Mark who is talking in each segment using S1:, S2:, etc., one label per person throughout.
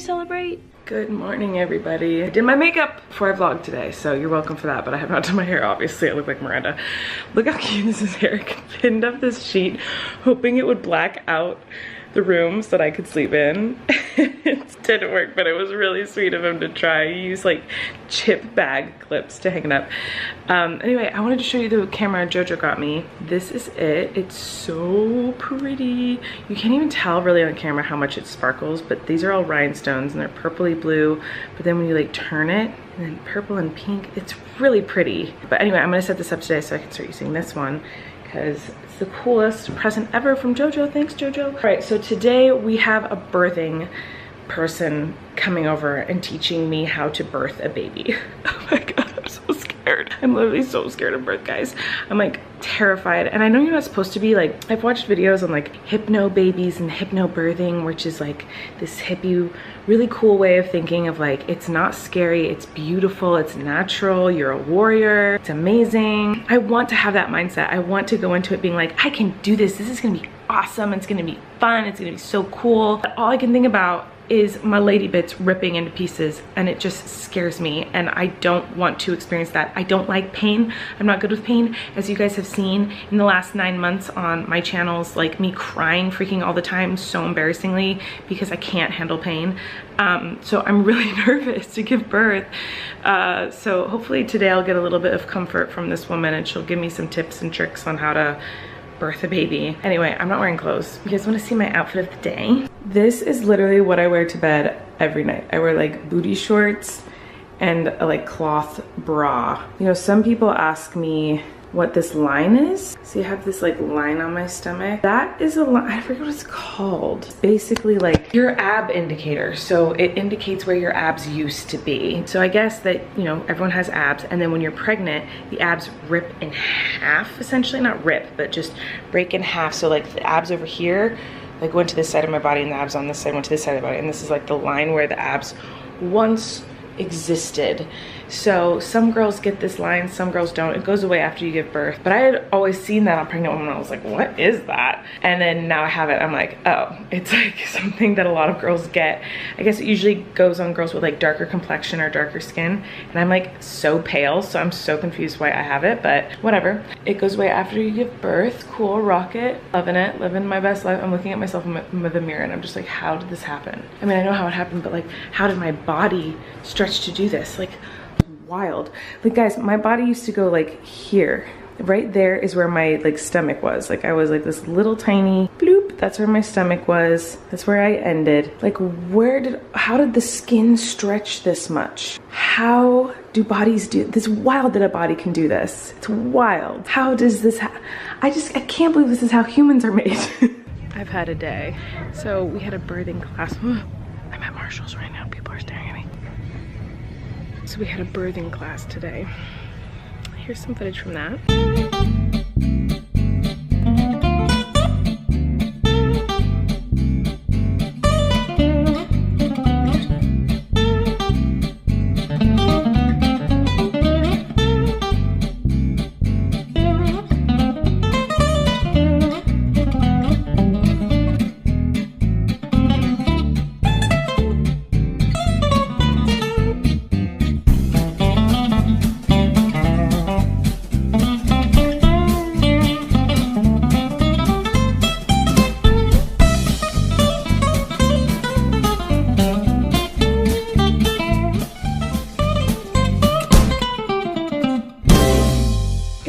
S1: celebrate?
S2: Good morning, everybody. I did my makeup before I vlogged today, so you're welcome for that, but I have not done my hair, obviously. I look like Miranda. Look how cute this is. Eric pinned up this sheet, hoping it would black out the room so that I could sleep in. It didn't work, but it was really sweet of him to try. He used like chip bag clips to hang it up. Anyway, I wanted to show you the camera Jojo got me. This is it. It's so pretty. You can't even tell really on camera how much it sparkles, but these are all rhinestones and they're purpley blue. But then when you like turn it, and then purple and pink, it's really pretty. But anyway, I'm gonna set this up today so I can start using this one, because it's the coolest present ever from Jojo. Thanks, Jojo. All right, so today we have a birthing person coming over and teaching me how to birth a baby. Oh my God, I'm so scared. I'm literally so scared of birth, guys. I'm like terrified. And I know you're not supposed to be like, I've watched videos on like hypno babies and hypno birthing, which is like this hippie, really cool way of thinking of like, it's not scary, it's beautiful, it's natural, you're a warrior, it's amazing. I want to have that mindset. I want to go into it being like, I can do this. This is gonna be awesome. It's gonna be fun. It's gonna be so cool. But all I can think about is my lady bits ripping into pieces, and it just scares me, and I don't want to experience that. I don't like pain. I'm not good with pain, as you guys have seen in the last 9 months on my channels, like me crying, freaking all the time, so embarrassingly, because I can't handle pain. So I'm really nervous to give birth. So hopefully today I'll get a little bit of comfort from this woman, and she'll give me some tips and tricks on how to birth a baby. Anyway, I'm not wearing clothes. You guys want to see my outfit of the day? This is literally what I wear to bed every night. I wear like booty shorts and a like cloth bra. You know, some people ask me what this line is. So you have this like line on my stomach. That is a line, I forget what it's called. It's basically like your ab indicator. So it indicates where your abs used to be. So I guess that, you know, everyone has abs, and then when you're pregnant, the abs rip in half, essentially. Not rip, but just break in half. So like the abs over here, like went to this side of my body, and the abs on this side went to this side of the body. And this is like the line where the abs once existed. So some girls get this line, some girls don't. It goes away after you give birth. But I had always seen that on pregnant women. I was like, what is that? And then now I have it. I'm like, oh, it's like something that a lot of girls get. I guess it usually goes on girls with like darker complexion or darker skin. And I'm like so pale, so I'm so confused why I have it, but whatever. It goes away after you give birth. Cool, rock it, loving it, living my best life. I'm looking at myself in the mirror, and I'm just like, how did this happen? I mean, I know how it happened, but like, how did my body stretch to do this? Like, wild. Like, guys, my body used to go like here. Right there is where my like stomach was. Like, I was like this little tiny bloop. That's where my stomach was. That's where I ended. Like, how did the skin stretch this much? How do bodies do this? Wild that a body can do this. It's wild. How does this I can't believe this is how humans are made. I've had a day. So we had a birthing class. I'm at Marshall's right now. People are staring at me. So we had a birthing class today. Here's some footage from that.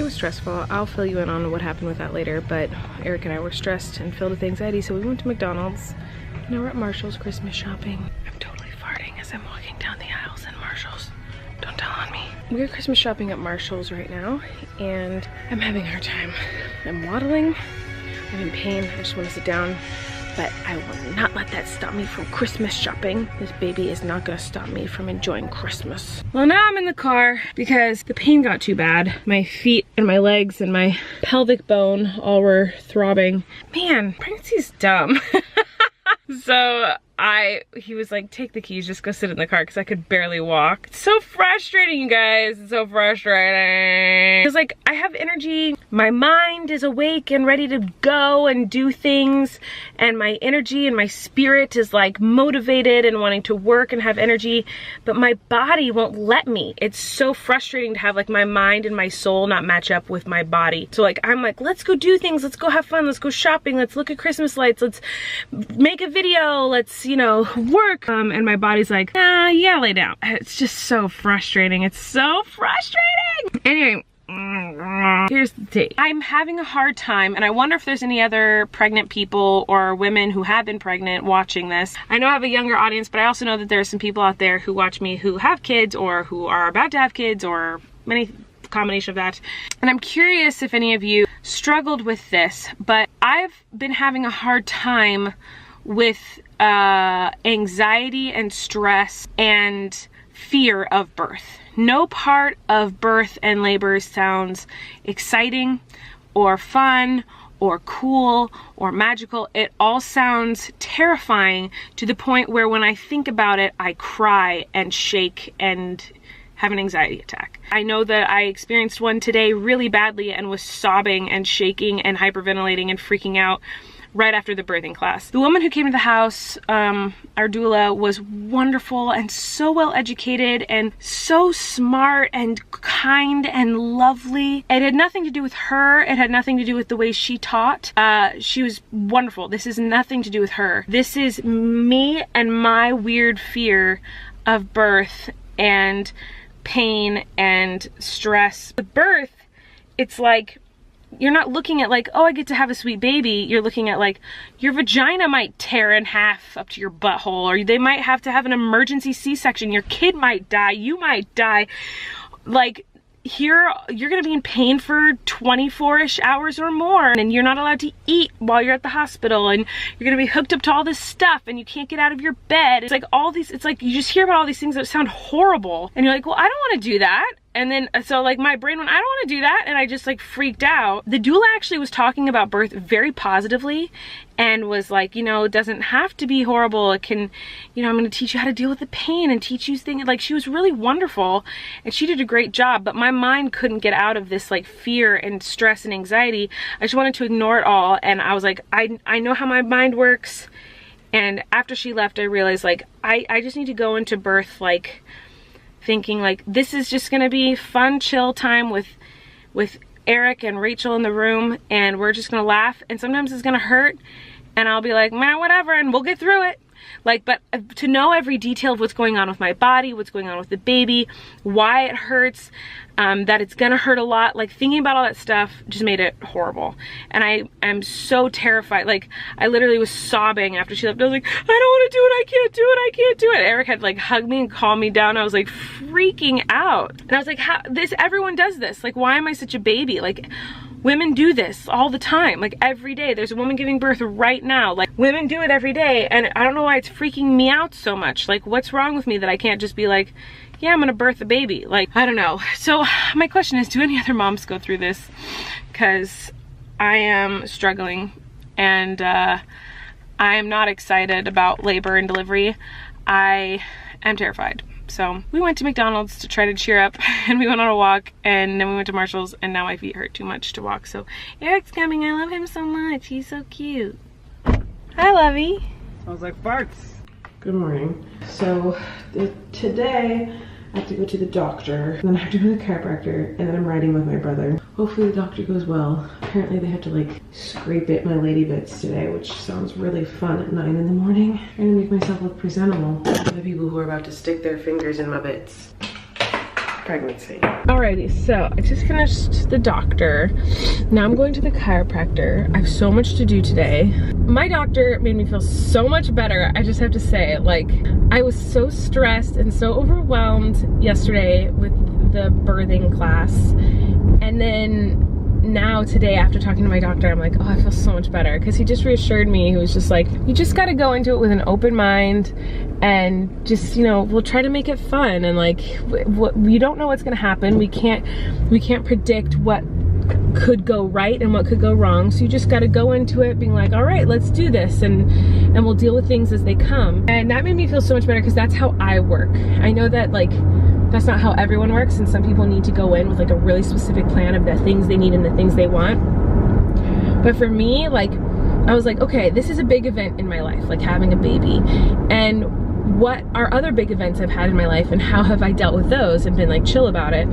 S2: Stressful. I'll fill you in on what happened with that later, but Eric and I were stressed and filled with anxiety, so we went to McDonald's. Now we're at Marshall's Christmas shopping. I'm totally farting as I'm walking down the aisles in Marshall's. Don't tell on me. We're Christmas shopping at Marshall's right now, and I'm having a hard time. I'm waddling, I'm in pain, I just want to sit down, but I will not let that stop me from Christmas shopping. This baby is not gonna stop me from enjoying Christmas. Well, now I'm in the car because the pain got too bad. My feet and my legs and my pelvic bone all were throbbing. Man, pregnancy is dumb. So he was like, take the keys, just go sit in the car, because I could barely walk. It's so frustrating, you guys. It's so frustrating. It's like, I have energy, my mind is awake and ready to go and do things, and my energy and my spirit is like motivated and wanting to work and have energy, but my body won't let me. It's so frustrating to have like my mind and my soul not match up with my body. So like, I'm like, let's go do things, let's go have fun, let's go shopping, let's look at Christmas lights, let's make a video, let's, you know, work. And my body's like, yeah, lay down. It's just so frustrating. It's so frustrating. Anyway, here's the tea. I'm having a hard time, and I wonder if there's any other pregnant people or women who have been pregnant watching this. I know I have a younger audience, but I also know that there are some people out there who watch me who have kids or who are about to have kids or many combination of that. And I'm curious if any of you struggled with this, but I've been having a hard time with anxiety and stress and fear of birth. No part of birth and labor sounds exciting or fun or cool or magical. It all sounds terrifying to the point where when I think about it, I cry and shake and have an anxiety attack. I know that I experienced one today really badly and was sobbing and shaking and hyperventilating and freaking out right after the birthing class. The woman who came to the house, our doula, was wonderful and so well educated and so smart and kind and lovely. It had nothing to do with her. It had nothing to do with the way she taught. She was wonderful. This is nothing to do with her. This is me and my weird fear of birth and pain and stress. With birth, it's like, you're not looking at like, oh, I get to have a sweet baby. You're looking at like, your vagina might tear in half up to your butthole, or they might have to have an emergency C-section. Your kid might die. You might die. Like, here, you're gonna be in pain for 24-ish hours or more, and you're not allowed to eat while you're at the hospital, and you're gonna be hooked up to all this stuff, and you can't get out of your bed. It's like all these, it's like you just hear about all these things that sound horrible, and you're like, well, I don't wanna do that. And then, so like my brain went, I don't want to do that. And I just like freaked out. The doula actually was talking about birth very positively and was like, you know, it doesn't have to be horrible. It can, you know, I'm going to teach you how to deal with the pain and teach you things. Like, she was really wonderful and she did a great job, but my mind couldn't get out of this like fear and stress and anxiety. I just wanted to ignore it all. And I was like, I know how my mind works. And after she left, I realized like, I just need to go into birth like, thinking like, this is just gonna be fun, chill time with Eric and Rachel in the room, and we're just gonna laugh, and sometimes it's gonna hurt, and I'll be like, man, whatever, and we'll get through it. Like, but to know every detail of what's going on with my body, what's going on with the baby, why it hurts, that it's gonna hurt a lot, like thinking about all that stuff just made it horrible. And I am so terrified. Like, I literally was sobbing after she left. I was like, I don't wanna do it, I can't do it, I can't do it. Eric had like hugged me and calmed me down. I was like freaking out. And I was like, how, everyone does this. Like, why am I such a baby? Like, women do this all the time, like every day. There's a woman giving birth right now. Like, women do it every day, and I don't know why it's freaking me out so much. Like, what's wrong with me that I can't just be like, yeah, I'm gonna birth a baby? Like, I don't know. So my question is, do any other moms go through this? Because I am struggling, and I am not excited about labor and delivery. I am terrified. So we went to McDonald's to try to cheer up, and we went on a walk, and then we went to Marshall's, and now my feet hurt too much to walk. So Eric's coming. I love him so much. He's so cute. Hi, Lovey.
S1: Smells like farts.
S2: Good morning. So today I have to go to the doctor, and then I have to go to the chiropractor, and then I'm riding with my brother. Hopefully the doctor goes well. Apparently they have to like scrape at my lady bits today, which sounds really fun at 9 in the morning. I'm trying to make myself look presentable for the people who are about to stick their fingers in my bits. Pregnancy. Alrighty, so I just finished the doctor. Now I'm going to the chiropractor. I have so much to do today. My doctor made me feel so much better. I just have to say, like, I was so stressed and so overwhelmed yesterday with the birthing class. And then now today, after talking to my doctor, I'm like, oh, I feel so much better, because he just reassured me. He was just like, you just got to go into it with an open mind, and just, you know, we'll try to make it fun, and like, you don't know what's gonna happen. We can't predict what
S1: could go right and what could go wrong. So you just gotta go into it being like, all right, let's do this, and we'll deal with things as they come. And that made me feel so much better, because that's how I work. I know that like, that's not how everyone works, and some people need to go in with like a really specific plan of the things they need and the things they want. But for me, like, I was like, okay, this is a big event in my life, like having a baby. And what are other big events I've had in my life, and how have I dealt with those and been like chill about it?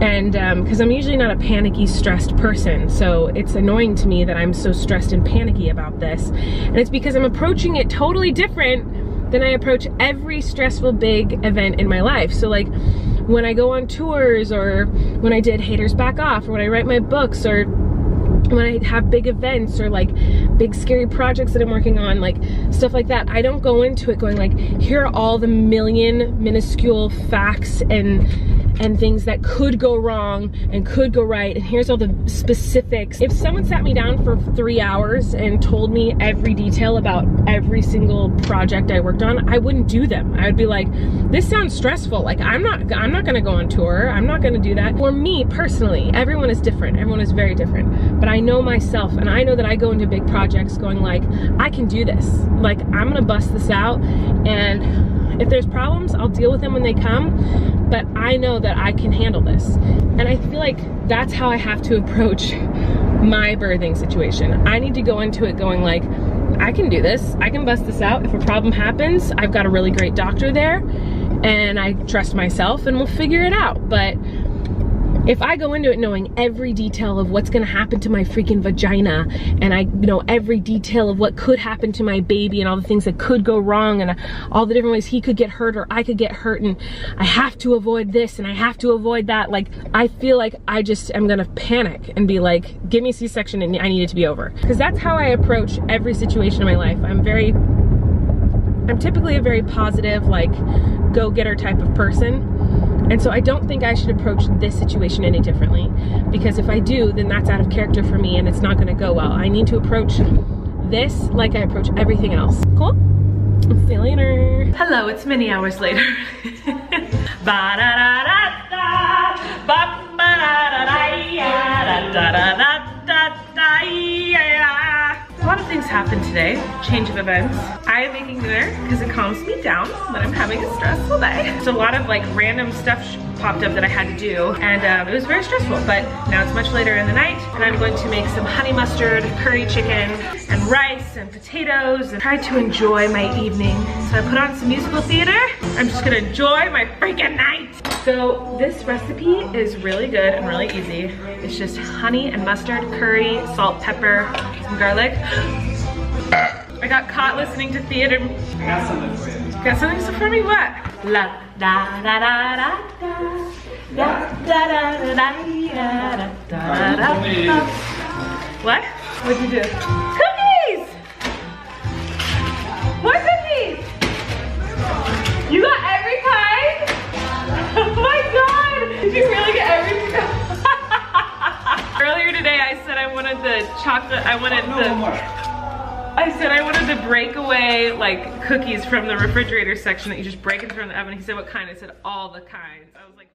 S1: And because I'm usually not a panicky, stressed person, so it's annoying to me that I'm so stressed and panicky about this. And it's because I'm approaching it totally different than I approach every stressful big event in my life. So like when I go on tours, or when I did Haters Back Off, or when I write my books, or when I have big events, or like big scary projects that I'm working on, like stuff like that, I don't go into it going like, here are all the million minuscule facts and things that could go wrong and could go right, and here's all the specifics. If someone sat me down for 3 hours and told me every detail about every single project I worked on, I wouldn't do them. I would be like, this sounds stressful. Like I'm not gonna go on tour. I'm not gonna do that. For me personally, everyone is different. Everyone is very different. But I know myself, and I know that I go into big projects going like, I can do this. Like I'm gonna bust this out, and if there's problems, I'll deal with them when they come, but I know that I can handle this. And I feel like that's how I have to approach my birthing situation. I need to go into it going like, I can do this, I can bust this out. If a problem happens, I've got a really great doctor there, and I trust myself, and we'll figure it out. But if I go into it knowing every detail of what's gonna happen to my freaking vagina, and I know every detail of what could happen to my baby, and all the things that could go wrong, and all the different ways he could get hurt or I could get hurt, and I have to avoid this and I have to avoid that, like I feel like I just am gonna panic and be like, give me a C-section and I need it to be over. Because that's how I approach every situation in my life. I'm typically a very positive, like go-getter type of person. And so I don't think I should approach this situation any differently, because if I do, then that's out of character for me and it's not gonna go well. I need to approach this like I approach everything else. Cool? See you later.
S2: Hello, it's many hours later. A lot of things happened today, change of events. I am making dinner because it calms me down when I'm having a stressful day. So a lot of like random stuff popped up that I had to do, and it was very stressful, but now it's much later in the night, and I'm going to make some honey mustard curry chicken and rice and potatoes and try to enjoy my evening. So I put on some musical theater. I'm just gonna enjoy my freaking night. So this recipe is really good and really easy. It's just honey and mustard, curry, salt, pepper, some garlic. I got caught listening to theater.
S3: I got something for you.
S2: Got something for me? What? La da da da da da da da da da da da da da. What? What'd you do? Cookies! What cookies? You got every kind? Oh my god! Did you really get every kind? Earlier today I said I wanted the chocolate, I said I wanted to break away like cookies from the refrigerator section that you just break and throw in the oven. He said, what kind? I said, all the kinds. I was like,